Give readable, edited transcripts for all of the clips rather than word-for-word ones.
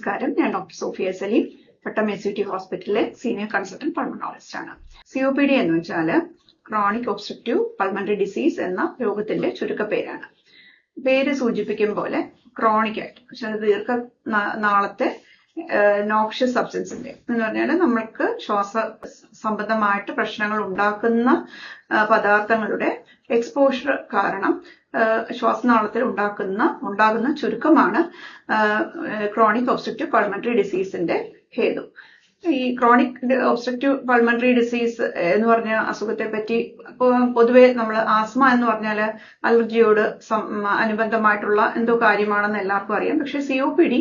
നമസ്കാരം. ഞാൻ doctor Sophia Saleem, പട്ടം എസ്യൂട്ടി ഹോസ്പിറ്റലിലെ സീനിയർ കൺസൾട്ടന്റ് പൾമണോളജിസ്റ്റ് ആണ്. COPD എന്ന് വെച്ചാൽ ക്രോണിക് ഒബ്സ്ട്രക്റ്റീവ് പൾമണറി ഡിസീസ് എന്ന രോഗത്തിന്റെ ചുരുക്കപ്പേരാണ്. പേര് സൂചിപ്പിക്കും പോലെ ക്രോണിക് ആയിട്ട് ദീർഘനാളത്തെ നോക്ഷ്യസ് സബ്സ്റ്റൻസിന്റെ എന്ന് പറഞ്ഞാൽ നമ്മൾക്ക് ശ്വാസ സംബന്ധമായിട്ട് പ്രശ്നങ്ങൾ ഉണ്ടാക്കുന്ന പദാർത്ഥങ്ങളുടെ എക്സ്പോഷർ കാരണം ശ്വാസനാളത്തിൽ ഉണ്ടാകുന്ന ചുരുക്കമാണ് ക്രോണിക് ഒബ്സ്ട്രക്റ്റീവ് പൾമണറി ഡിസീസിന്റെ ഹേതു. ഈ ക്രോണിക് ഒബ്സ്ട്രക്റ്റീവ് പൾമണറി ഡിസീസ് എന്ന് പറഞ്ഞ അസുഖത്തെ പറ്റി പൊതുവെ നമ്മൾ ആസ്മ എന്ന് പറഞ്ഞാൽ അലർജിയോട് അനുബന്ധമായിട്ടുള്ള എന്തോ കാര്യമാണെന്ന് എല്ലാവർക്കും അറിയാം. പക്ഷെ COPD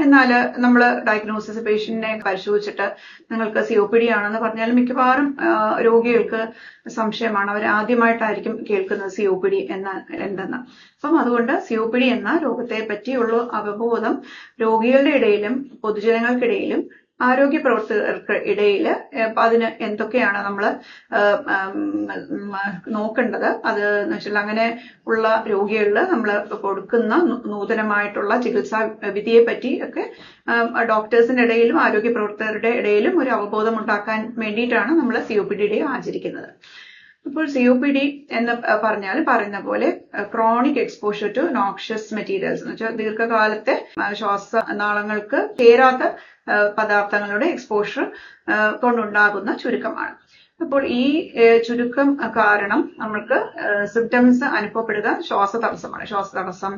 എന്നാൽ നമ്മൾ ഡയഗ്നോസിസ് പേഷ്യന്റിനെ പരിശോധിച്ചിട്ട് നിങ്ങൾക്ക് COPD ആണെന്ന് പറഞ്ഞാൽ മിക്കവാറും രോഗികൾക്ക് സംശയമാണ്. അവർ ആദ്യമായിട്ടായിരിക്കും കേൾക്കുന്നത് COPD എന്തെന്ന്. അപ്പം അതുകൊണ്ട് COPD എന്ന രോഗത്തെ പറ്റിയുള്ള അവബോധം രോഗികളുടെ ഇടയിലും പൊതുജനങ്ങൾക്കിടയിലും ആരോഗ്യ പ്രവർത്തകർക്ക് ഇടയിൽ അതിന് എന്തൊക്കെയാണ് നമ്മൾ നോക്കേണ്ടത് അത് എന്ന് വെച്ചാൽ അങ്ങനെ ഉള്ള രോഗികളിൽ നമ്മൾ കൊടുക്കുന്ന നൂതനമായിട്ടുള്ള ചികിത്സാ വിധിയെ പറ്റി ഒക്കെ ഡോക്ടേഴ്സിന്റെ ഇടയിലും ആരോഗ്യ പ്രവർത്തകരുടെ ഇടയിലും ഒരു അവബോധം ഉണ്ടാക്കാൻ വേണ്ടിയിട്ടാണ് നമ്മൾ COPD ഡേ ആചരിക്കുന്നത്. ഇപ്പോൾ COPD എന്ന് പറഞ്ഞാൽ പറയുന്ന പോലെ chronic exposure to noxious materials എന്ന് വെച്ചാൽ ദീർഘകാലത്തെ ശ്വാസനാളങ്ങൾക്ക് ചേരാത്ത പദാർത്ഥങ്ങളുടെ എക്സ്പോഷർ കൊണ്ടുണ്ടാകുന്ന ചുരുക്കമാണ്. അപ്പോൾ ഈ ചുരുക്കം കാരണം നമ്മൾക്ക് സിംറ്റംസ് അനുഭവപ്പെടുക ശ്വാസതടസ്സമാണ്. ശ്വാസതടസ്സം,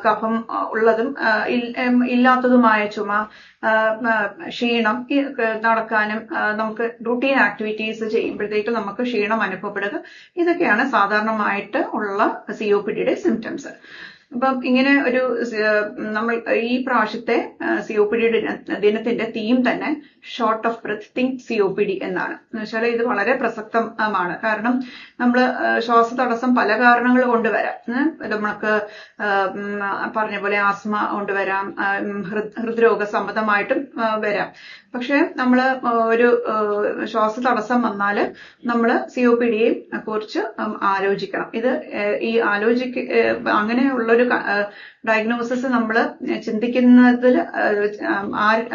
കഫം ഉള്ളതും ഇല്ലാത്തതുമായ ചുമ, ക്ഷീണം, നടക്കാനും നമുക്ക് റൂട്ടീൻ ആക്ടിവിറ്റീസ് ചെയ്യുമ്പോഴത്തേക്കും നമുക്ക് ക്ഷീണം അനുഭവപ്പെടുക, ഇതൊക്കെയാണ് സാധാരണമായിട്ട് ഉള്ള COPDയുടെ സിംറ്റംസ്. അപ്പം ഇങ്ങനെ ഒരു നമ്മൾ ഈ പ്രാവശ്യത്തെ COPD ദിനത്തിന്റെ തീം തന്നെ short of breath think COPD എന്നാണ്. എന്ന് വെച്ചാൽ ഇത് വളരെ പ്രസക്തമാണ്. കാരണം നമ്മൾ ശ്വാസതടസ്സം പല കാരണങ്ങൾ കൊണ്ടുവരാം. നമ്മൾക്ക് പറഞ്ഞ പോലെ ആസ്മ കൊണ്ടുവരാം, ഹൃദ്രോഗ സംബന്ധമായിട്ടും വരാം. പക്ഷെ നമ്മൾ ഒരു ശ്വാസതടസ്സം വന്നാൽ നമ്മൾ COPDയെ കുറിച്ച് ആലോചിക്കണം. ഇത് ഈ അങ്ങനെയുള്ളൊരു ഡയഗ്നോസിസ് നമ്മൾ ചിന്തിക്കുന്നതിൽ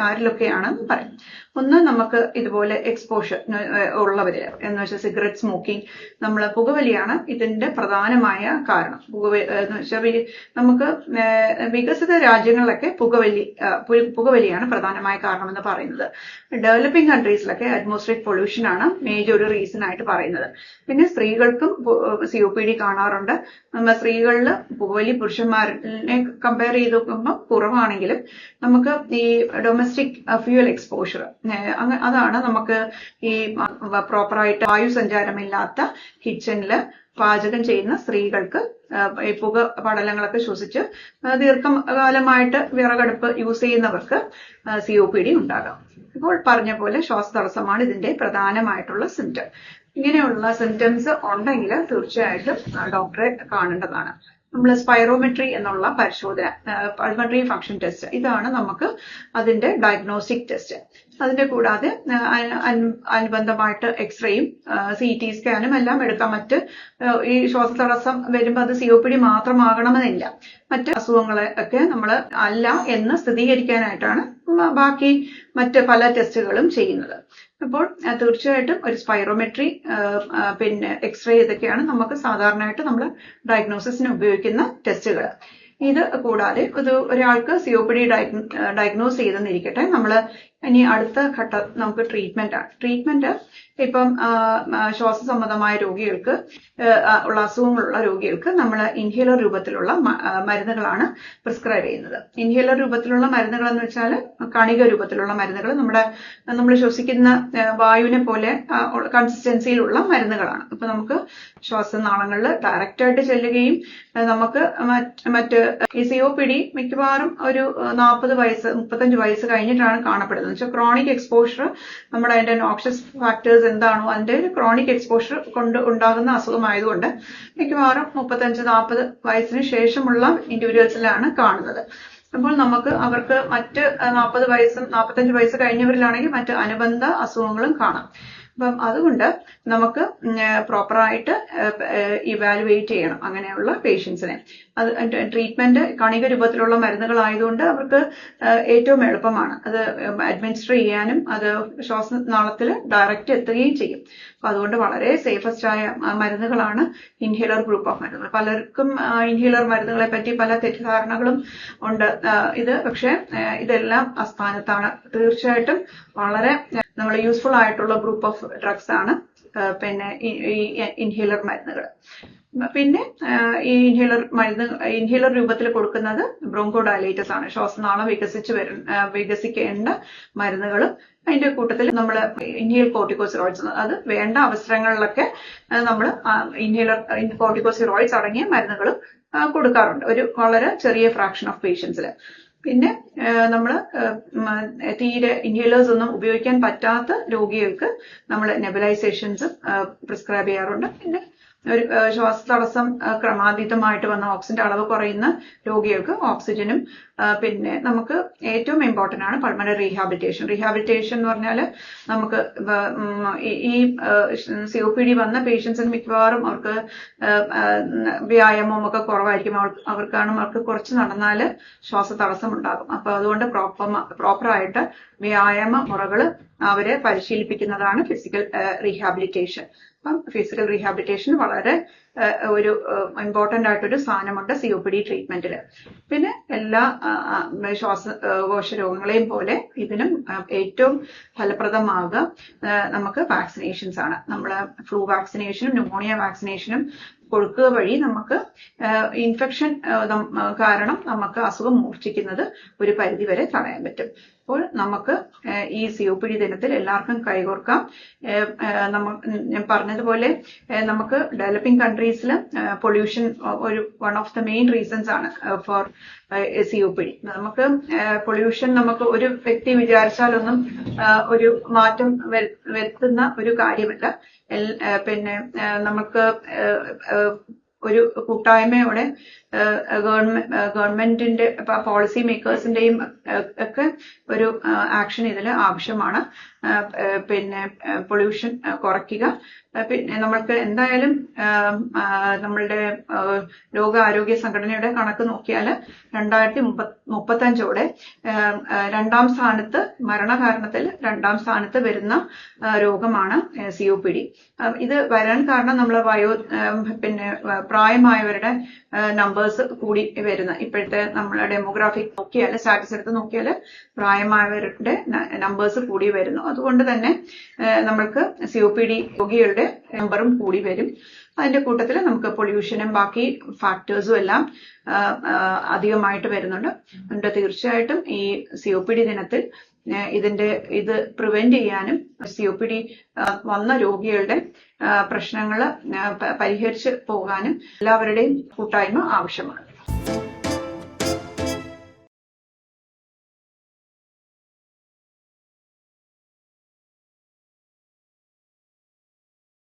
ആരിലൊക്കെയാണെന്ന് പറയും. ഒന്ന്, നമുക്ക് ഇതുപോലെ എക്സ്പോഷർ ഉള്ളവര് എന്ന് വെച്ചാൽ സിഗരറ്റ് സ്മോക്കിംഗ്, നമ്മൾ പുകവലിയാണ് ഇതിന്റെ പ്രധാനമായ കാരണം. എന്ന് വെച്ചാൽ നമുക്ക് വികസിത രാജ്യങ്ങളിലൊക്കെ പുകവലിയാണ് പ്രധാനമായ കാരണം എന്ന് പറയുന്നത്. ഡെവലപ്പിംഗ് കൺട്രീസിലൊക്കെ അറ്റ്മോസ്ഫിയറിക് പൊല്യൂഷൻ ആണ് മേജർ ഒരു റീസൺ ആയിട്ട് പറയുന്നത്. പിന്നെ സ്ത്രീകൾക്കും COPD കാണാറുണ്ട്. സ്ത്രീകളിൽ പുകവലി പുരുഷന്മാരെ കമ്പയർ ചെയ്ത് നോക്കുമ്പോൾ കുറവാണെങ്കിലും നമുക്ക് ഈ ഡൊമസ്റ്റിക് ഫ്യൂവൽ എക്സ്പോഷർ അതാണ് നമുക്ക് ഈ പ്രോപ്പറായിട്ട് വായുസഞ്ചാരമില്ലാത്ത കിച്ചണില് പാചകം ചെയ്യുന്ന സ്ത്രീകൾക്ക് ഈ പുക പടലങ്ങളൊക്കെ ശ്വസിച്ച് ദീർഘകാലമായിട്ട് വിറകടുപ്പ് യൂസ് ചെയ്യുന്നവർക്ക് COPD ഉണ്ടാകാം. ഇപ്പോൾ പറഞ്ഞ പോലെ ശ്വാസതടസ്സമാണ് ഇതിന്റെ പ്രധാനമായിട്ടുള്ള സിംറ്റം. ഇങ്ങനെയുള്ള സിംറ്റംസ് ഉണ്ടെങ്കിൽ തീർച്ചയായിട്ടും ഡോക്ടറെ കാണേണ്ടതാണ്. നമ്മൾ സ്പൈറോമെട്രി എന്നുള്ള പരിശോധന, പൾമണറി ഫംഗ്ഷൻ ടെസ്റ്റ്, ഇതാണ് നമുക്ക് അതിന്റെ ഡയഗ്നോസ്റ്റിക് ടെസ്റ്റ്. അതിന്റെ കൂടാതെ അനുബന്ധമായിട്ട് എക്സ്റേയും CT സ്കാനും എല്ലാം എടുക്കാം. മറ്റ് ഈ ശ്വാസതടസ്സം വരുമ്പോൾ അത് COPD മാത്രമാകണമെന്നില്ല. മറ്റ് അസുഖങ്ങളെ ഒക്കെ നമ്മൾ അല്ല എന്ന് സ്ഥിരീകരിക്കാനായിട്ടാണ് ബാക്കി മറ്റ് പല ടെസ്റ്റുകളും ചെയ്യുന്നത്. അപ്പോൾ തീർച്ചയായിട്ടും ഒരു സ്പൈറോമെട്രി, പിന്നെ എക്സ്റേ, ഇതൊക്കെയാണ് നമുക്ക് സാധാരണയായിട്ട് നമ്മൾ ഡയഗ്നോസിസിന് ഉപയോഗിക്കുന്ന ടെസ്റ്റുകൾ. ഇത് കൂടാതെ ഒരാൾക്ക് COPD ഡയഗ്നോസ് ചെയ്തെന്നിരിക്കട്ടെ, നമ്മൾ ഇനി അടുത്ത ഘട്ടം നമുക്ക് ട്രീറ്റ്മെന്റ് ആണ്. ട്രീറ്റ്മെന്റ് ഇപ്പം ശ്വാസ സംബന്ധമായ രോഗികൾക്ക് ഉള്ള അസുഖങ്ങളുള്ള രോഗികൾക്ക് നമ്മൾ ഇൻഹേലർ രൂപത്തിലുള്ള മരുന്നുകളാണ് പ്രിസ്ക്രൈബ് ചെയ്യുന്നത്. ഇൻഹേലർ രൂപത്തിലുള്ള മരുന്നുകൾ എന്ന് വെച്ചാൽ കണിക രൂപത്തിലുള്ള മരുന്നുകൾ, നമ്മൾ ശ്വസിക്കുന്ന വായുവിനെ പോലെ കൺസിസ്റ്റൻസിയിലുള്ള മരുന്നുകളാണ്. അപ്പൊ നമുക്ക് ശ്വാസനാളങ്ങളിൽ ഡയറക്റ്റ് ആയിട്ട് ചെല്ലുകയും നമുക്ക് മറ്റ് ഈ COPD മിക്കവാറും ഒരു 40 വയസ്സ് 35 വയസ്സ് കഴിഞ്ഞിട്ടാണ് കാണപ്പെടുന്നത്. ക്രോണിക് എക്സ്പോഷർ, നമ്മുടെ അതിന്റെ നോക്ഷ്യസ് ഫാക്ടേഴ്സ് എന്താണോ അതിന്റെ ഒരു ക്രോണിക് എക്സ്പോഷർ കൊണ്ട് ഉണ്ടാകുന്ന അസുഖമായതുകൊണ്ട് മിക്കവാറും 35-40 വയസ്സിന് ശേഷമുള്ള ഇൻഡിവിജ്വൽസിലാണ് കാണുന്നത്. അപ്പോൾ നമുക്ക് അവർക്ക് മറ്റ് 40 വയസ്സും 45 വയസ്സ് കഴിഞ്ഞവരിലാണെങ്കിൽ മറ്റ് അനുബന്ധ അസുഖങ്ങളും കാണാം. അപ്പം അതുകൊണ്ട് നമുക്ക് പ്രോപ്പറായിട്ട് ഇവാലുവേറ്റ് ചെയ്യണം അങ്ങനെയുള്ള പേഷ്യൻസിനെ. അത് ട്രീറ്റ്മെന്റ് കണിക രൂപത്തിലുള്ള മരുന്നുകളായതുകൊണ്ട് അവർക്ക് ഏറ്റവും എളുപ്പമാണ് അത് അഡ്മിനിസ്റ്റർ ചെയ്യാനും, അത് ശ്വാസനാളത്തിൽ ഡയറക്റ്റ് എത്തുകയും ചെയ്യും. അപ്പൊ അതുകൊണ്ട് വളരെ സേഫസ്റ്റ് ആയ മരുന്നുകളാണ് ഇൻഹേലർ ഗ്രൂപ്പ് ഓഫ് മരുന്നുകൾ. പലർക്കും ഇൻഹേലർ മരുന്നുകളെ പറ്റി പല തെറ്റിദ്ധാരണകളും ഉണ്ട്. പക്ഷെ ഇതെല്ലാം അസ്ഥാനത്താണ്. തീർച്ചയായിട്ടും വളരെ നമ്മൾ യൂസ്ഫുൾ ആയിട്ടുള്ള ഗ്രൂപ്പ് ഓഫ് ഡ്രഗ്സ് ആണ് പിന്നെ ഈ ഇൻഹേലർ മരുന്നുകൾ. പിന്നെ ഈ ഇൻഹേലർ രൂപത്തിൽ കൊടുക്കുന്നത് ബ്രോങ്കോ ഡയലേറ്റസ് ആണ്. ശ്വാസനാളം വികസിക്കേണ്ട മരുന്നുകളും അതിന്റെ കൂട്ടത്തിൽ നമ്മൾ ഇൻഹേൽ കോർട്ടിക്കോസ്റ്റെറോയിഡ്സ്, അത് വേണ്ട അവസരങ്ങളിലൊക്കെ നമ്മൾ ഇൻഹേലർ കോർട്ടിക്കോസ്റ്റെറോയിഡ്സ് അടങ്ങിയ മരുന്നുകളും കൊടുക്കാറുണ്ട് ഒരു വളരെ ചെറിയ ഫ്രാക്ഷൻ ഓഫ് പേഷ്യൻസിൽ. പിന്നെ നമ്മൾ തീരെ ഇൻഹേലേഴ്സ് ഒന്നും ഉപയോഗിക്കാൻ പറ്റാത്ത രോഗികൾക്ക് നമ്മൾ നെബുലൈസേഷൻസ് പ്രിസ്ക്രൈബ് ചെയ്യാറുണ്ട്. പിന്നെ ഒരു ശ്വാസതടസ്സം ക്രമാതീതമായിട്ട് വന്ന ഓക്സിജന്റെ അളവ് കുറയുന്ന രോഗികൾക്ക് ഓക്സിജനും, പിന്നെ നമുക്ക് ഏറ്റവും ഇമ്പോർട്ടന്റ് ആണ് പൾമണറി റീഹാബിലിറ്റേഷൻ. റീഹാബിലിറ്റേഷൻ എന്ന് പറഞ്ഞാൽ നമുക്ക് ഈ COPD വന്ന പേഷ്യൻസിന് മിക്കവാറും അവർക്ക് വ്യായാമവും ഒക്കെ കുറവായിരിക്കും. അവർക്ക് കുറച്ച് നടന്നാൽ ശ്വാസതടസ്സം ഉണ്ടാകും. അപ്പൊ അതുകൊണ്ട് പ്രോപ്പറായിട്ട് വ്യായാമ മുറകൾ അവരെ പരിശീലിപ്പിക്കുന്നതാണ് ഫിസിക്കൽ റീഹാബിലിറ്റേഷൻ. അപ്പം ഫിസിക്കൽ റീഹാബിലിറ്റേഷൻ വളരെ ഒരു ഇമ്പോർട്ടന്റ് ആയിട്ടൊരു സാധനമുണ്ട് COPD ട്രീറ്റ്മെന്റിൽ. പിന്നെ എല്ലാ ശ്വാസകോശ രോഗങ്ങളെയും പോലെ ഇതിനും ഏറ്റവും ഫലപ്രദമാകുക നമുക്ക് വാക്സിനേഷൻസ് ആണ്. നമ്മൾ ഫ്ലൂ വാക്സിനേഷനും ന്യൂമോണിയ വാക്സിനേഷനും കൊടുക്കുക വഴി നമുക്ക് ഇൻഫെക്ഷൻ കാരണം നമുക്ക് അസുഖം മൂർച്ഛിക്കുന്നത് ഒരു പരിധിവരെ തടയാൻ പറ്റും. അപ്പോൾ നമുക്ക് ഈ COPD ദിനത്തിൽ എല്ലാവർക്കും കൈകോർക്കാം. ഞാൻ പറഞ്ഞതുപോലെ നമുക്ക് ഡെവലപ്പിംഗ് കൺട്രീസിൽ pollution one of the main reasons ആണ് ഫോർ COPD. നമുക്ക് പൊല്യൂഷൻ നമുക്ക് ഒരു വ്യക്തി വിചാരിച്ചാലൊന്നും ഒരു മാറ്റം വരുത്തുന്ന ഒരു കാര്യമല്ല. പിന്നെ നമുക്ക് ഒരു കൂട്ടായ്മയോടെ ഗവൺമെന്റിന്റെ പോളിസി മേക്കേഴ്സിന്റെയും ഒക്കെ ഒരു ആക്ഷൻ ഇതിൽ ആവശ്യമാണ്. പിന്നെ പൊല്യൂഷൻ കുറയ്ക്കുക. പിന്നെ നമ്മൾക്ക് എന്തായാലും നമ്മളുടെ ലോകാരോഗ്യ സംഘടനയുടെ കണക്ക് നോക്കിയാൽ 2035 രണ്ടാം സ്ഥാനത്ത് മരണകാരണത്തിൽ രണ്ടാം സ്ഥാനത്ത് വരുന്ന രോഗമാണ് COPD. ഇത് വരാൻ കാരണം നമ്മൾ പിന്നെ പ്രായമായവരുടെ നമ്പേഴ്സ് കൂടി വരുന്ന ഇപ്പോഴത്തെ നമ്മളെ ഡെമോഗ്രാഫിക് നോക്കിയാൽ, സ്റ്റാറ്റസ് എടുത്ത് നോക്കിയാൽ പ്രായമായവരുടെ നമ്പേഴ്സ് കൂടി വരുന്നു. അതുകൊണ്ട് തന്നെ നമ്മൾക്ക് COPD രോഗികളുടെ നമ്പറും കൂടി വരും. അതിന്റെ കൂട്ടത്തിൽ നമുക്ക് പൊല്യൂഷനും ബാക്കി ഫാക്ടേഴ്സും എല്ലാം അധികമായിട്ട് വരുന്നുണ്ട്. അതുകൊണ്ട് തീർച്ചയായിട്ടും ഈ COPD ദിനത്തിൽ ഇത് പ്രിവെന്റ് ചെയ്യാനും COPD വന്ന രോഗികളുടെ പ്രശ്നങ്ങൾ പരിഹരിച്ച് പോകാനും എല്ലാവരുടെയും കൂട്ടായ്മ ആവശ്യമാണ്.